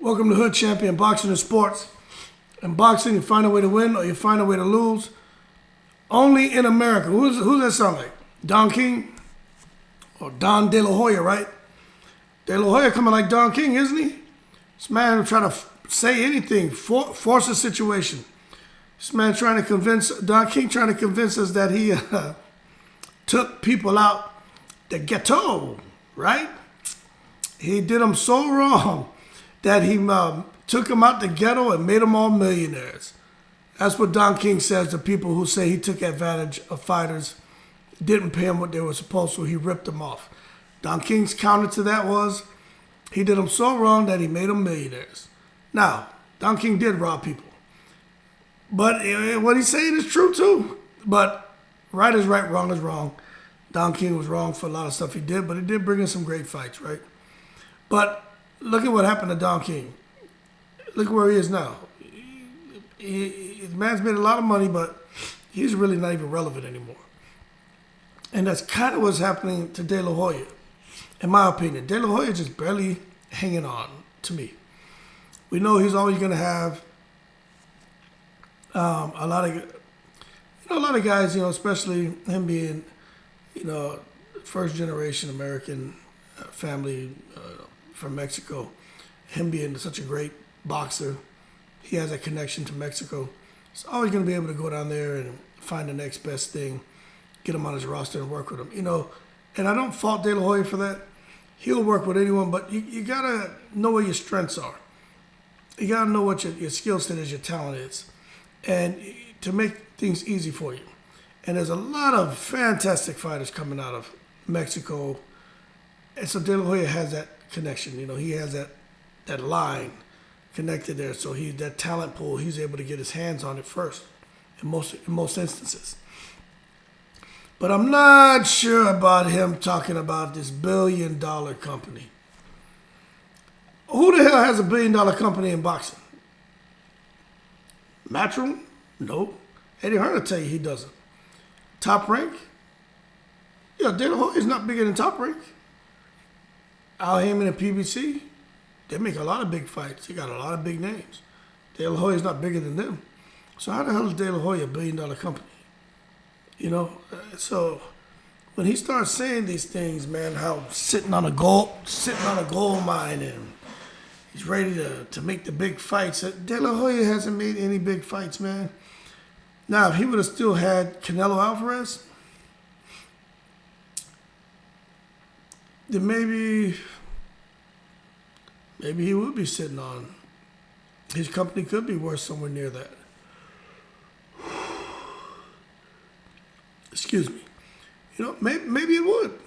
Welcome to Hood Champion Boxing and Sports. In boxing, you find a way to win or you find a way to lose. Only in America. Who's that sound like? Don King? Or Don De La Hoya, right? De La Hoya coming like Don King, isn't he? This man will try to say anything, force a situation. This man Don King trying to convince us that he took people out the ghetto, right? He did them so wrong that he took them out the ghetto and made them all millionaires. That's what Don King says to people who say he took advantage of fighters, didn't pay them what they were supposed to, he ripped them off. Don King's counter to that was, he did them so wrong that he made them millionaires. Now, Don King did rob people. But what he's saying is true too. But right is right, wrong is wrong. Don King was wrong for a lot of stuff he did, but he did bring in some great fights, right? But look at what happened to Don King. Look where he is now. His man's made a lot of money, but he's really not even relevant anymore. And that's kind of what's happening to De La Hoya, in my opinion. De La Hoya just barely hanging on to me. We know he's always going to have a lot of guys, especially him being, first generation American family from Mexico, him being such a great boxer, he has a connection to Mexico. He's always going to be able to go down there and find the next best thing, get him on his roster and work with him. And I don't fault De La Hoya for that. He'll work with anyone, but you got to know where your strengths are. You got to know what your skill set is, your talent is, and to make things easy for you. And there's a lot of fantastic fighters coming out of Mexico. And so De La Hoya has that connection. He has that line connected there. So that talent pool, he's able to get his hands on it first in most instances. But I'm not sure about him talking about this $1 billion company. Who the hell has $1 billion company in boxing? Matchroom? Nope. Eddie Hearn will tell you he doesn't. Top Rank? Yeah, De La Hoya is not bigger than Top Rank. Al Heyman and PBC, they make a lot of big fights. They got a lot of big names. De La Hoya is not bigger than them. So how the hell is De La Hoya $1 billion company? So when he starts saying these things, man, how sitting on a gold mine and he's ready to make the big fights. De La Hoya hasn't made any big fights, man. Now, if he would have still had Canelo Alvarez, then maybe he would be sitting on. His company could be worth somewhere near that. Excuse me. Maybe it would.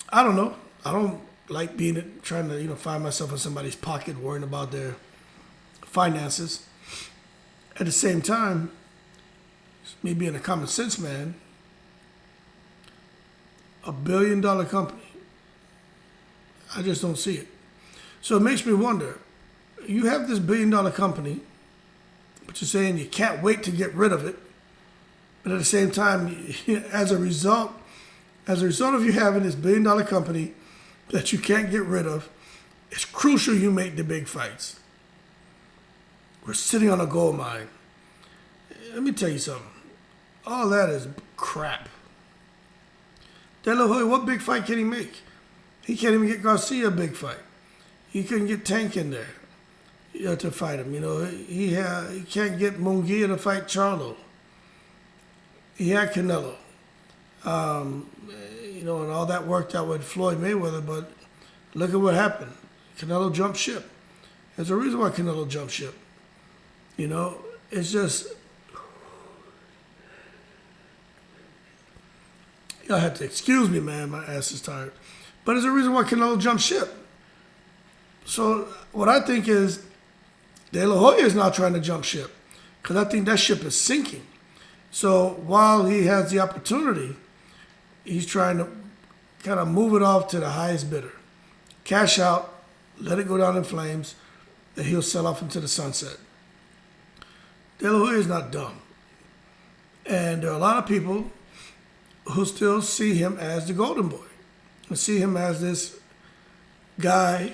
I don't know. I don't like trying to find myself in somebody's pocket, worrying about their finances. At the same time, me being a common sense man, $1 billion company, I just don't see it. So it makes me wonder, you have this $1 billion company, but you're saying you can't wait to get rid of it. But at the same time, as a result of you having this $1 billion company that you can't get rid of, it's crucial you make the big fights. We're sitting on a gold mine. Let me tell you something. All that is crap. De La Hoya, what big fight can he make? He can't even get Garcia a big fight. He couldn't get Tank in there to fight him. He can't get Munguia to fight Charlo. He had Canelo. And all that worked out with Floyd Mayweather, but look at what happened. Canelo jumped ship. There's a reason why Canelo jumped ship. It's just, y'all have to excuse me, man. My ass is tired. But there's a reason why Canelo jumped ship. So what I think is De La Hoya is now trying to jump ship because I think that ship is sinking. So while he has the opportunity, he's trying to kind of move it off to the highest bidder. Cash out, let it go down in flames, then he'll sell off into the sunset. De La Hoya is not dumb. And there are a lot of people who still see him as the golden boy and see him as this guy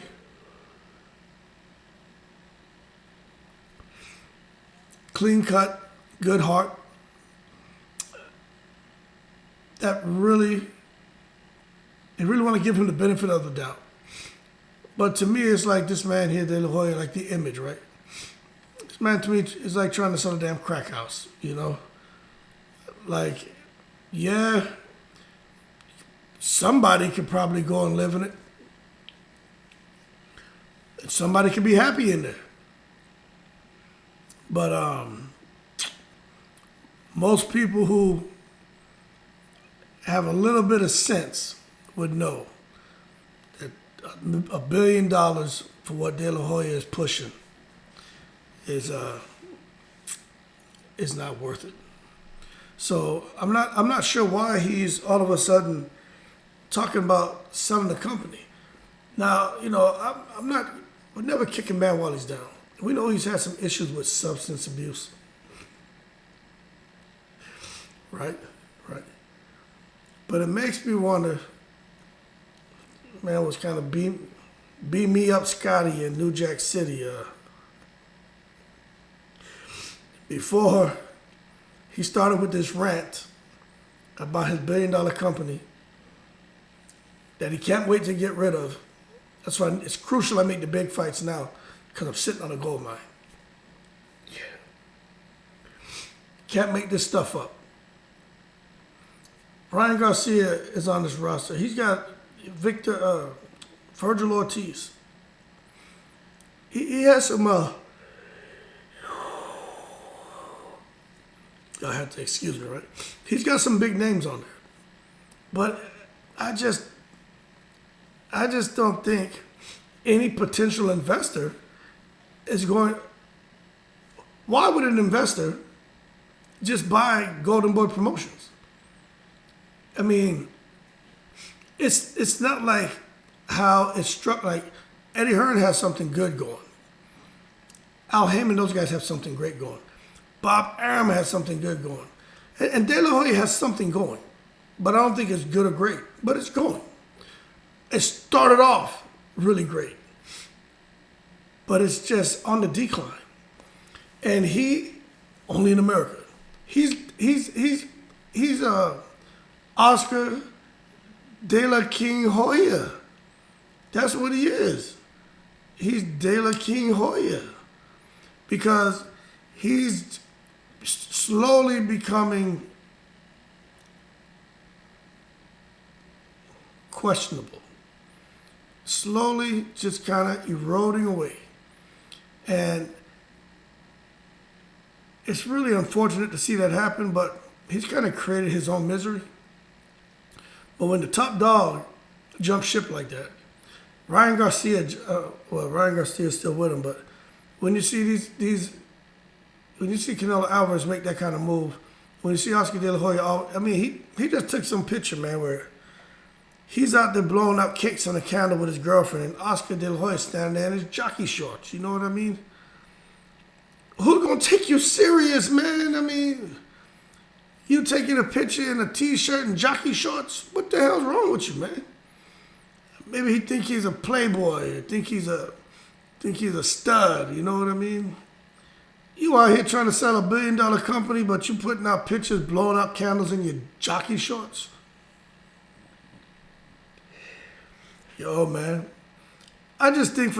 clean cut, good heart. That really, they really want to give him the benefit of the doubt. But to me, it's like this man here, De La Hoya, like the image, right? This man to me is like trying to sell a damn crack house, you know? Like, yeah, somebody could probably go and live in it. And somebody could be happy in there. But most people who have a little bit of sense would know that $1 billion for what De La Hoya is pushing is not worth it. So I'm not sure why he's all of a sudden talking about selling the company. Now, you know, we're never kicking man while he's down. We know he's had some issues with substance abuse. Right? But it makes me wonder, man was kind of beat me up Scotty in New Jack City. Before he started with this rant about his $1 billion company that he can't wait to get rid of. That's why it's crucial I make the big fights now, because I'm sitting on a gold mine. Yeah. Can't make this stuff up. Ryan Garcia is on this roster. He's got Virgil Ortiz. He has some, I have to excuse me, right? He's got some big names on there. But I just don't think any potential investor is going. Why would an investor just buy Golden Boy Promotions? I mean, it's not like how it's struck. Like Eddie Hearn has something good going. Al Heyman, those guys have something great going. Bob Arum has something good going. And De La Hoya has something going. But I don't think it's good or great. But it's going. It started off really great. But it's just on the decline. And he, only in America, he's Oscar De La King Hoya. That's what he is. He's De La King Hoya. Because he's slowly becoming questionable. Slowly just kind of eroding away. And it's really unfortunate to see that happen, but he's kind of created his own misery. But when the top dog jumps ship like that, Ryan Garcia is still with him, but when you see when you see Canelo Alvarez make that kind of move, when you see Oscar De La Hoya, I mean, he just took some picture, man, where he's out there blowing up kicks on a candle with his girlfriend, and Oscar De La Hoya standing there in his jockey shorts. You know what I mean? Who's gonna take you serious, man? I mean, you taking a picture in a t-shirt and jockey shorts? What the hell's wrong with you, man? Maybe he think he's a playboy, or think he's a stud. You know what I mean? You out here trying to sell a $1 billion company, but you putting out pictures, blowing up candles in your jockey shorts. Yo, man, I just think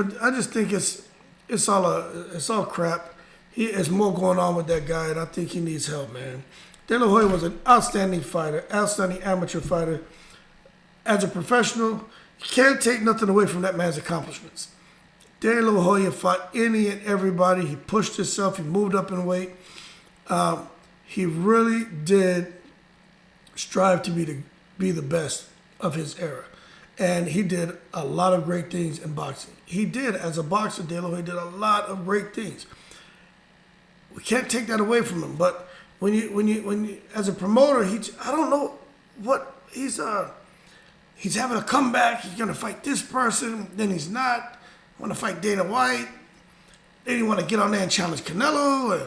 it's all crap. There's more going on with that guy, and I think he needs help, man. De La Hoya was an outstanding fighter, outstanding amateur fighter. As a professional, you can't take nothing away from that man's accomplishments. De La Hoya fought any and everybody. He pushed himself. He moved up in weight. He really did strive to be the best of his era. And he did a lot of great things in boxing. He did, as a boxer, De La Hoya did a lot of great things. We can't take that away from him. But when you as a promoter, I don't know what he's having a comeback. He's gonna fight this person, then he's not. Want to fight Dana White. Then he want to get on there and challenge Canelo.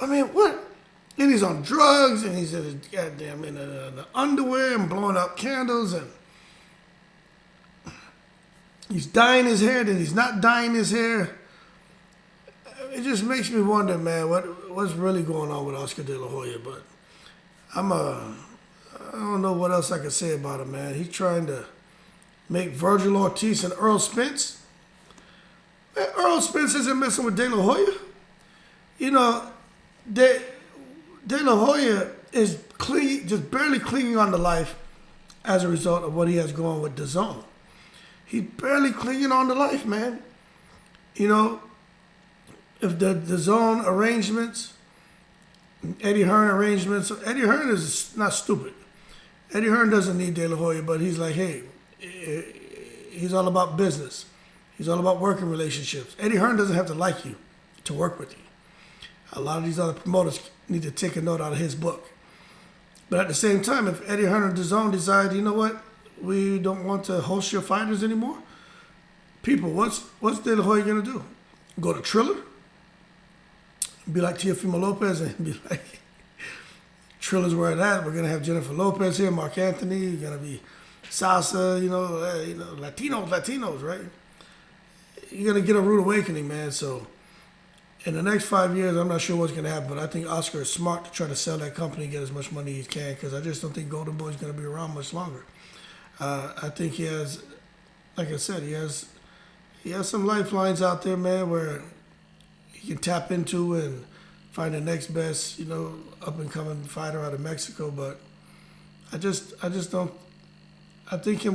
I mean, what? Then he's on drugs, and he's in the underwear and blowing up candles, and he's dyeing his hair, then he's not dyeing his hair. it just makes me wonder, man, what's really going on with Oscar De La Hoya. But I don't know what else I can say about him, man. He's trying to make Virgil Ortiz and Earl Spence. Man, Earl Spence isn't messing with De La Hoya. You know, De La Hoya is just barely clinging on to life as a result of what he has going with DAZN. He's barely clinging on to life, man. You know, if the DAZN arrangements, Eddie Hearn arrangements, Eddie Hearn is not stupid. Eddie Hearn doesn't need De La Hoya, but he's like, hey, he's all about business. He's all about working relationships. Eddie Hearn doesn't have to like you to work with you. A lot of these other promoters need to take a note out of his book. But at the same time, if Eddie Hearn and DAZN decide, you know what, we don't want to host your fighters anymore, people, what's De La Hoya gonna do? Go to Triller? Be like Teofimo Lopez and be like, Triller's where it's at. We're gonna have Jennifer Lopez here, Mark Anthony. You're gonna be salsa, Latinos, right? You're gonna get a rude awakening, man. So in the next 5 years, I'm not sure what's gonna happen, but I think Oscar is smart to try to sell that company and get as much money as he can, because I just don't think Golden Boy is gonna be around much longer. I think he has, like I said, he has some lifelines out there, man, where he can tap into and find the next best, up and coming fighter out of Mexico. But I just don't. I think he's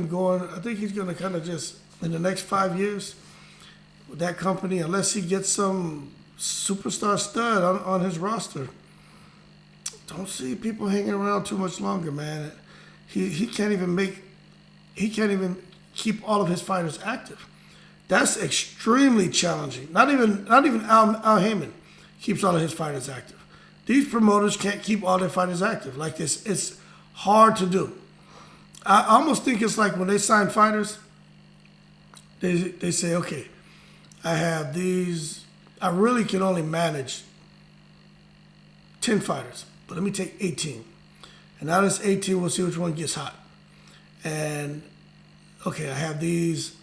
going to kind of just in the next 5 years with that company, unless he gets some superstar stud on his roster. Don't see people hanging around too much longer, man. He can't even keep all of his fighters active. That's extremely challenging. Not even Al Heyman keeps all of his fighters active. These promoters can't keep all their fighters active like this. It's hard to do. I almost think it's like when they sign fighters, they say, okay, I have these, I really can only manage 10 fighters, but let me take 18. And out of this 18, we'll see which one gets hot. And, okay, I have these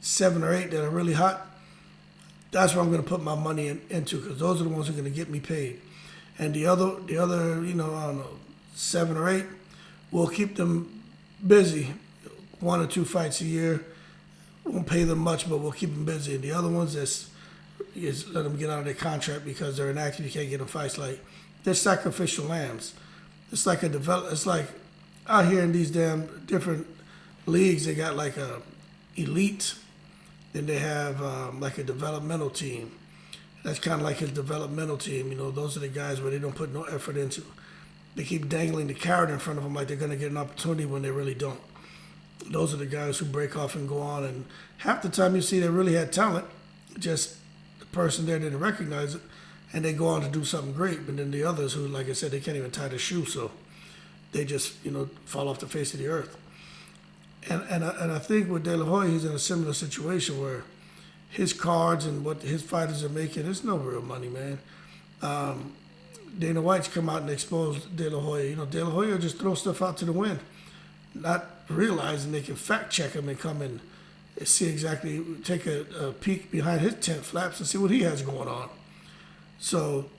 7 or 8 that are really hot. That's where I'm going to put my money into, because those are the ones who are going to get me paid. And the other, I don't know, 7 or 8, we'll keep them busy, 1 or 2 fights a year. Won't pay them much, but we'll keep them busy. And the other ones, just let them get out of their contract because they're inactive. You can't get them fights. Like, they're sacrificial lambs. It's like it's like out here in these damn different leagues, they got like a elite. Then they have like a developmental team. That's kind of like his developmental team. Those are the guys where they don't put no effort into. They keep dangling the carrot in front of them like they're going to get an opportunity when they really don't. Those are the guys who break off and go on. And half the time you see they really had talent, just the person there didn't recognize it, and they go on to do something great. But then the others who, like I said, they can't even tie their shoe, so they just, fall off the face of the earth. And I think with De La Hoya, he's in a similar situation where his cards and what his fighters are making, it's no real money, man. Dana White's come out and exposed De La Hoya. De La Hoya just throw stuff out to the wind, not realizing they can fact check him and come and see exactly, take a peek behind his tent flaps and see what he has going on. So,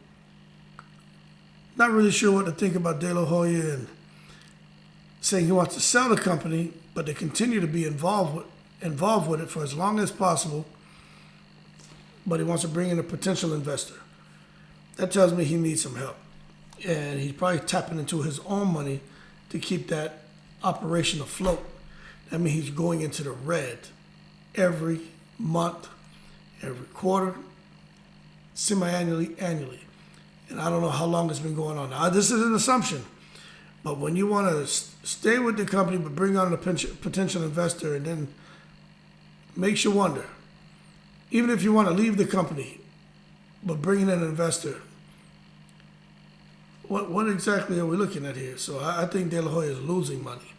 not really sure what to think about De La Hoya and saying he wants to sell the company, but to continue to be involved with it for as long as possible, but he wants to bring in a potential investor. That tells me he needs some help. And he's probably tapping into his own money to keep that operation afloat. That means he's going into the red every month, every quarter, semi-annually, annually. And I don't know how long it's been going on. Now, this is an assumption. But when you want to stay with the company but bring on a potential investor, and then makes you wonder, even if you want to leave the company but bring in an investor, what exactly are we looking at here? So I think De La Hoya is losing money.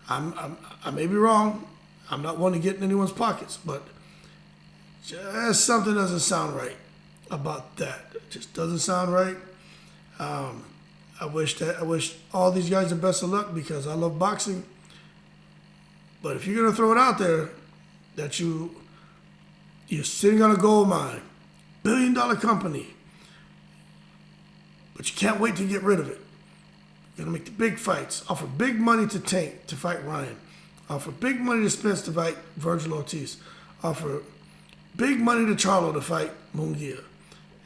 I may be wrong. I'm not one to get in anyone's pockets, but just something doesn't sound right about that. It just doesn't sound right. I wish all these guys the best of luck because I love boxing. But if you're gonna throw it out there that you're sitting on a gold mine billion-dollar company, but you can't wait to get rid of it. You're gonna make the big fights. Offer big money to Tank to fight Ryan. Offer big money to Spence to fight Virgil Ortiz. Offer big money to Charlo to fight Munguia.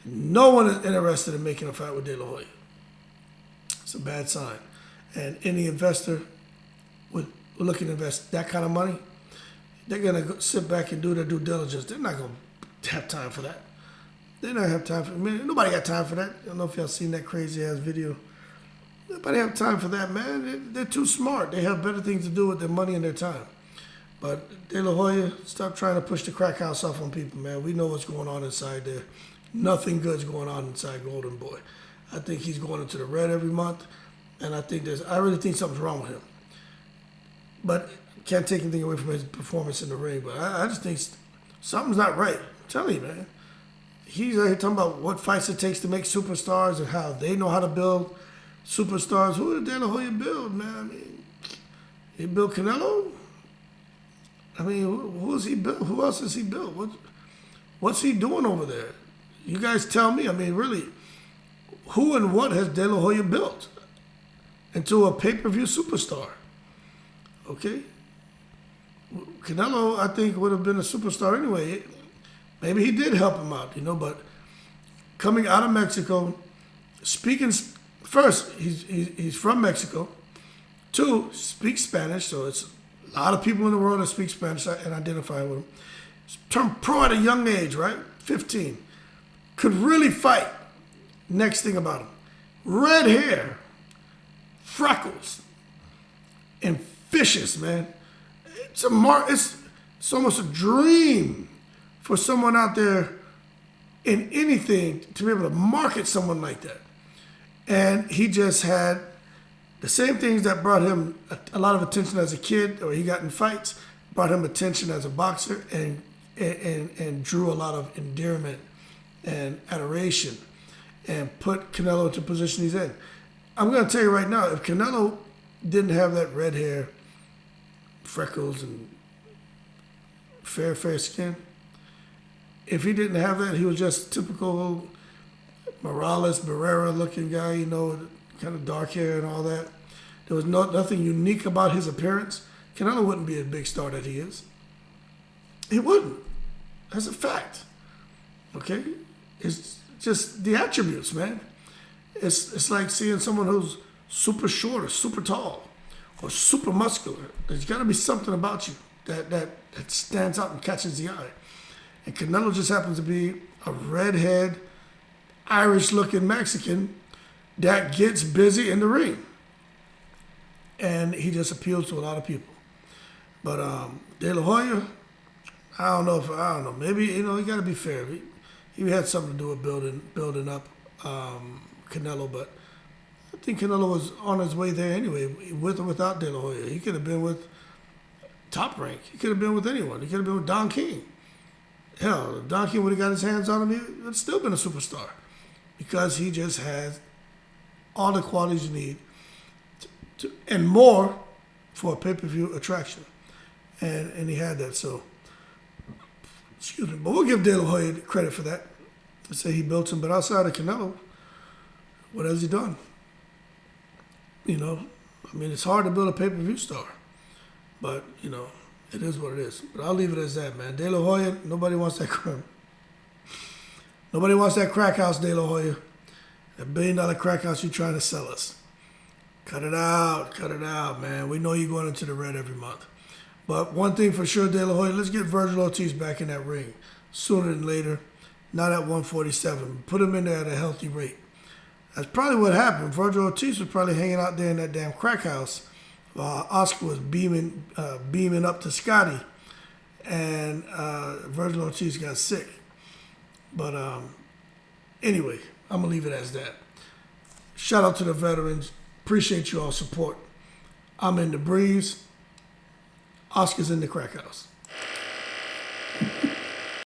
No one is interested in making a fight with De La Hoya. It's a bad sign. And any investor looking to invest that kind of money, they're gonna sit back and do their due diligence. They're not gonna have time for that. They don't have time for it. Man, nobody got time for that. I don't know if y'all seen that crazy ass video. Nobody have time for that, man. They're too smart. They have better things to do with their money and their time. But De La Hoya, stop trying to push the crack house off on people, man. We know what's going on inside there. Nothing good's going on inside Golden Boy. I think he's going into the red every month, and I really think something's wrong with him. But can't take anything away from his performance in the ring. But I just think something's not right. I'm telling you, man. He's out here talking about what fights it takes to make superstars and how they know how to build superstars. Who did De La Hoya build, man? I mean, he built Canelo. I mean, who has he built? Who else has he built? What's he doing over there? You guys tell me. I mean, really, who and what has De La Hoya built into a pay-per-view superstar? Okay? Canelo, I think, would have been a superstar anyway. Maybe he did help him out, but coming out of Mexico, speaking, first, he's from Mexico. Two, speaks Spanish, so it's a lot of people in the world that speak Spanish and identify with him. Turned pro at a young age, right? 15. Could really fight. Next thing about him. Red hair, freckles, and vicious, man. It's almost a dream for someone out there in anything to be able to market someone like that. And he just had the same things that brought him a lot of attention as a kid, or he got in fights, brought him attention as a boxer, and drew a lot of endearment and adoration, and put Canelo into the position he's in. I'm going to tell you right now, if Canelo didn't have that red hair, freckles, and fair skin, if he didn't have that, he was just typical Morales, Barrera looking guy, kind of dark hair and all that. There was nothing unique about his appearance. Canelo wouldn't be a big star that he is. He wouldn't. That's a fact. Okay? It's just the attributes, man. It's like seeing someone who's super short or super tall or super muscular. There's got to be something about you that stands out and catches the eye. And Canelo just happens to be a redhead, Irish-looking Mexican that gets busy in the ring. And he just appeals to a lot of people. But De La Hoya, I don't know. Maybe, he got to be fair. He had something to do with building up Canelo, but I think Canelo was on his way there anyway, with or without De La Hoya. He could have been with Top Rank. He could have been with anyone. He could have been with Don King. Hell, if Don King would have got his hands on him, he would have still been a superstar, because he just has all the qualities you need and more for a pay-per-view attraction. And he had that, so, excuse me. But we'll give De La Hoya credit for that. To say he built him, but outside of Canelo, what has he done? It's hard to build a pay-per-view star, but, it is what it is. But I'll leave it as that, man. De La Hoya, nobody wants that crime. Nobody wants that crack house, De La Hoya. That $1 billion crack house you're trying to sell us. Cut it out, man. We know you're going into the red every month. But one thing for sure, De La Hoya, let's get Virgil Ortiz back in that ring sooner than later. Not at 147. Put him in there at a healthy rate. That's probably what happened. Virgil Ortiz was probably hanging out there in that damn crack house while Oscar was beaming up to Scotty, and Virgil Ortiz got sick. But anyway, I'm going to leave it as that. Shout out to the veterans. Appreciate you all support. I'm in the breeze. Oscar's in the crack house.